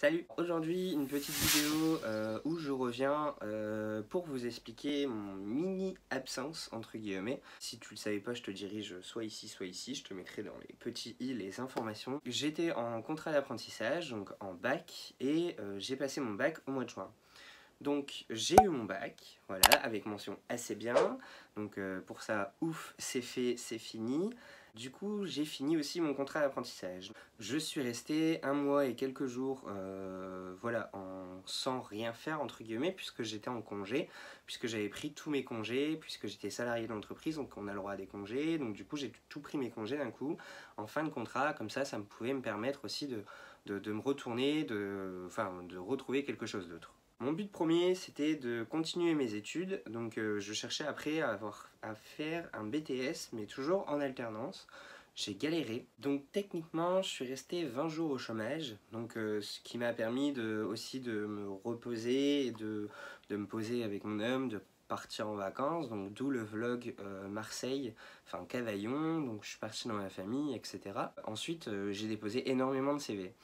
Salut! Aujourd'hui une petite vidéo où je reviens pour vous expliquer mon mini absence entre guillemets. Si tu le savais pas, je te dirige soit ici, je te mettrai dans les petits i les informations. J'étais en contrat d'apprentissage, donc en bac, et j'ai passé mon bac au mois de juin. Donc j'ai eu mon bac, voilà, avec mention assez bien. Donc pour ça, ouf, c'est fait, c'est fini. Du coup, j'ai fini aussi mon contrat d'apprentissage. Je suis resté un mois et quelques jours, voilà, sans rien faire entre guillemets, puisque j'étais en congé, puisque j'avais pris tous mes congés, puisque j'étais salarié de l'entreprise, donc on a le droit à des congés. Donc du coup, j'ai tout pris mes congés d'un coup, en fin de contrat, comme ça pouvait me permettre aussi de me retourner, de retrouver quelque chose d'autre. Mon but premier, c'était de continuer mes études, donc je cherchais après à faire un BTS, mais toujours en alternance. J'ai galéré, donc techniquement je suis resté 20 jours au chômage, donc ce qui m'a permis aussi de me reposer et de me poser avec mon homme, de partir en vacances, donc d'où le vlog Marseille, enfin Cavaillon, donc je suis parti dans ma famille, etc. Ensuite j'ai déposé énormément de CV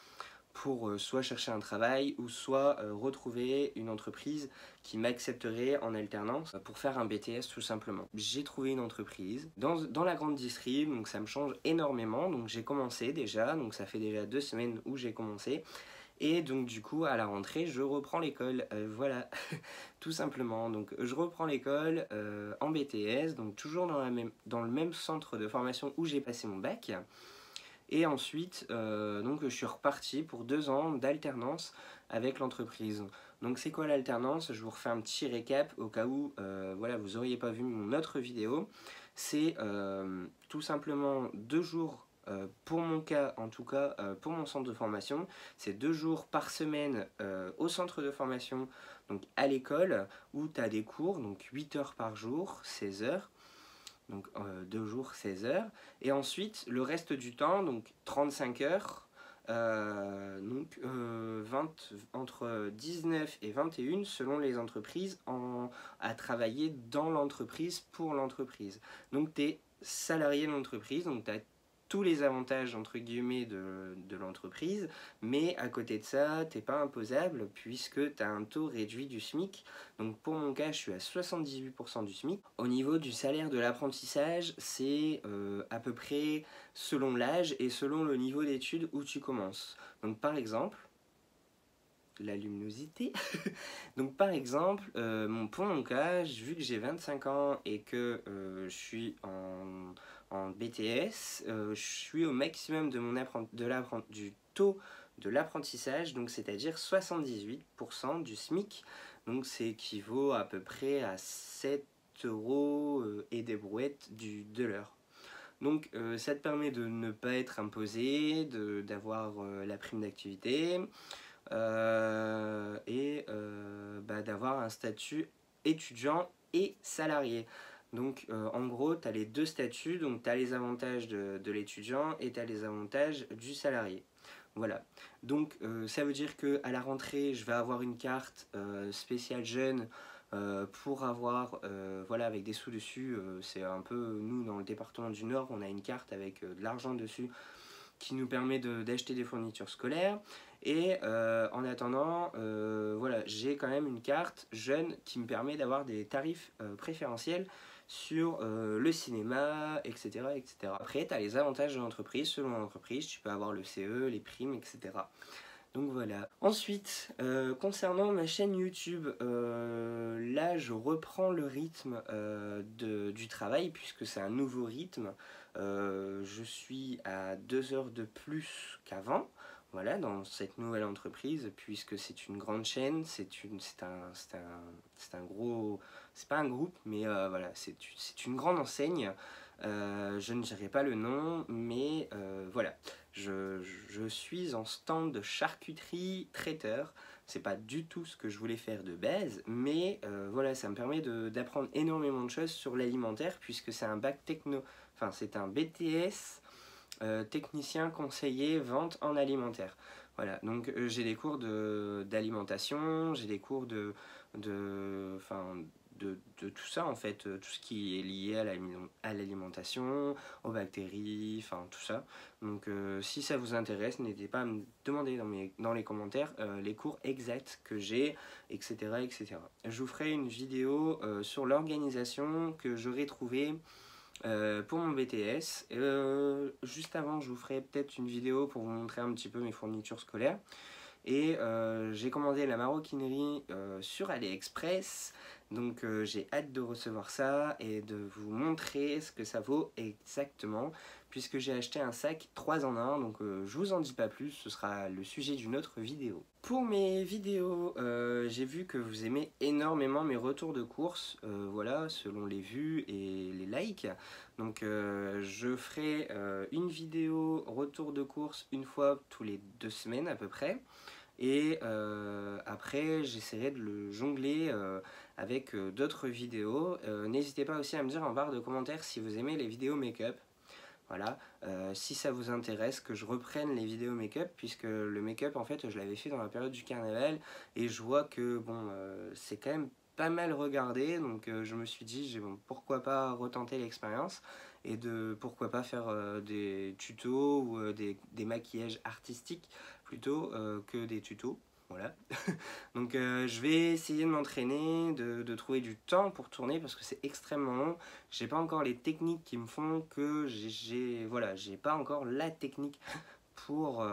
pour soit chercher un travail ou soit retrouver une entreprise qui m'accepterait en alternance pour faire un BTS tout simplement. J'ai trouvé une entreprise dans la grande distrib, donc ça me change énormément. Donc j'ai commencé déjà, donc ça fait déjà 2 semaines où j'ai commencé. Et donc du coup à la rentrée je reprends l'école, voilà, tout simplement. Donc je reprends l'école en BTS, donc toujours dans le même centre de formation où j'ai passé mon bac. Et ensuite, donc, je suis reparti pour 2 ans d'alternance avec l'entreprise. Donc c'est quoi l'alternance? Je vous refais un petit récap au cas où voilà, vous n'auriez pas vu mon autre vidéo. C'est tout simplement 2 jours, pour mon cas en tout cas, pour mon centre de formation. C'est 2 jours par semaine au centre de formation, donc à l'école, où tu as des cours, donc 8 heures par jour, 16 heures. Donc 2 jours, 16 heures. Et ensuite, le reste du temps, donc 35 heures, entre 19 et 21 selon les entreprises, à travailler dans l'entreprise pour l'entreprise. Donc tu es salarié de l'entreprise, donc tu as tous les avantages entre guillemets de l'entreprise, mais à côté de ça, t'es pas imposable puisque tu as un taux réduit du SMIC. Donc pour mon cas, je suis à 78% du SMIC. Au niveau du salaire de l'apprentissage, c'est à peu près selon l'âge et selon le niveau d'études où tu commences. Donc par exemple, la luminosité. Donc par exemple, pour mon cas, vu que j'ai 25 ans et que je suis en BTS, je suis au maximum du taux de l'apprentissage, donc c'est-à-dire 78% du SMIC. Donc c'est équivaut à peu près à 7 euros et des brouettes de l'heure. Donc ça te permet de ne pas être imposé, d'avoir la prime d'activité, d'avoir un statut étudiant et salarié. Donc en gros, tu as les deux statuts, donc tu as les avantages de l'étudiant et tu as les avantages du salarié. Voilà, donc ça veut dire qu'à la rentrée, je vais avoir une carte spéciale jeune pour avoir, voilà, avec des sous dessus. C'est un peu, nous dans le département du Nord, on a une carte avec de l'argent dessus qui nous permet d'acheter des fournitures scolaires. Et en attendant, voilà, j'ai quand même une carte jeune qui me permet d'avoir des tarifs préférentiels sur le cinéma, etc., etc. Après, tu as les avantages de l'entreprise. Selon l'entreprise, tu peux avoir le CE, les primes, etc. Donc voilà. Ensuite, concernant ma chaîne YouTube, là je reprends le rythme du travail puisque c'est un nouveau rythme. Je suis à 2 heures de plus qu'avant, voilà, dans cette nouvelle entreprise, puisque c'est une grande chaîne, c'est un gros, c'est pas un groupe, mais voilà, c'est une grande enseigne. Je ne dirai pas le nom, mais voilà, je suis en stand de charcuterie traiteur. C'est pas du tout ce que je voulais faire de base, mais voilà, ça me permet d'apprendre énormément de choses sur l'alimentaire, puisque c'est un bac techno, enfin c'est un BTS technicien conseiller vente en alimentaire. Voilà, donc j'ai des cours d'alimentation, j'ai des cours de de tout ça en fait, tout ce qui est lié à l'alimentation, aux bactéries, enfin tout ça. Donc si ça vous intéresse, n'hésitez pas à me demander dans les commentaires les cours exacts que j'ai, etc., etc. Je vous ferai une vidéo sur l'organisation que j'aurai trouvée pour mon BTS. Juste avant, je vous ferai peut-être une vidéo pour vous montrer un petit peu mes fournitures scolaires. Et j'ai commandé la maroquinerie sur AliExpress, donc j'ai hâte de recevoir ça et de vous montrer ce que ça vaut exactement, puisque j'ai acheté un sac 3 en 1, donc je vous en dis pas plus, ce sera le sujet d'une autre vidéo. Pour mes vidéos, j'ai vu que vous aimez énormément mes retours de courses, voilà, selon les vues et les likes. Donc je ferai une vidéo retour de course une fois tous les 2 semaines à peu près. Et après j'essaierai de le jongler avec d'autres vidéos. N'hésitez pas aussi à me dire en barre de commentaires si vous aimez les vidéos make-up. Voilà, si ça vous intéresse que je reprenne les vidéos make-up, puisque le make-up en fait je l'avais fait dans la période du carnaval et je vois que bon c'est quand même pas mal regardé, donc je me suis dit bon, pourquoi pas retenter l'expérience et pourquoi pas faire des tutos ou des maquillages artistiques plutôt que des tutos. Voilà. Donc je vais essayer de m'entraîner, de trouver du temps pour tourner parce que c'est extrêmement long. J'ai pas encore les techniques qui me font que voilà, j'ai pas encore la technique pour,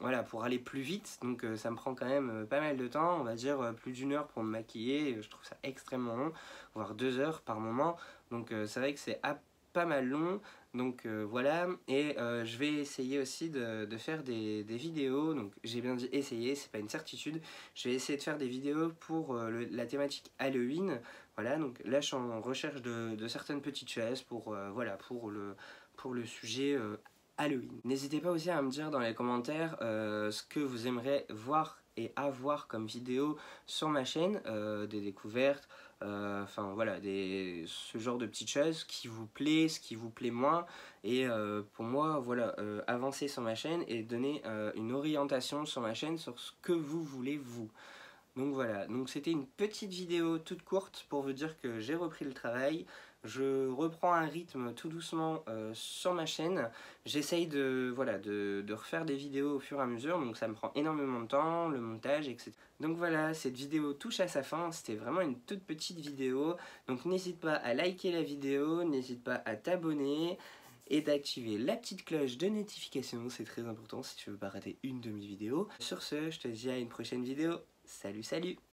voilà, pour aller plus vite. Donc ça me prend quand même pas mal de temps, on va dire plus d'1 heure pour me maquiller. Je trouve ça extrêmement long, voire 2 heures par moment. Donc c'est vrai que c'est pas mal long. Donc voilà, et je vais essayer aussi de faire des vidéos. Donc j'ai bien dit essayer, c'est pas une certitude. Je vais essayer de faire des vidéos pour la thématique Halloween. Voilà, donc là je suis en recherche de certaines petites choses pour, voilà, pour le sujet Halloween. N'hésitez pas aussi à me dire dans les commentaires ce que vous aimeriez voir et avoir comme vidéo sur ma chaîne, des découvertes, enfin voilà, ce genre de petites choses qui vous plaît, ce qui vous plaît moins, et pour moi voilà, avancer sur ma chaîne et donner une orientation sur ma chaîne sur ce que vous voulez vous. Donc voilà, donc c'était une petite vidéo toute courte pour vous dire que j'ai repris le travail. Je reprends un rythme tout doucement sur ma chaîne. J'essaye voilà, de refaire des vidéos au fur et à mesure, donc ça me prend énormément de temps, le montage, etc. Donc voilà, cette vidéo touche à sa fin, c'était vraiment une toute petite vidéo. Donc n'hésite pas à liker la vidéo, n'hésite pas à t'abonner et d'activer la petite cloche de notification, c'est très important si tu veux pas rater une de mes vidéos. Sur ce, je te dis à une prochaine vidéo. Salut, salut!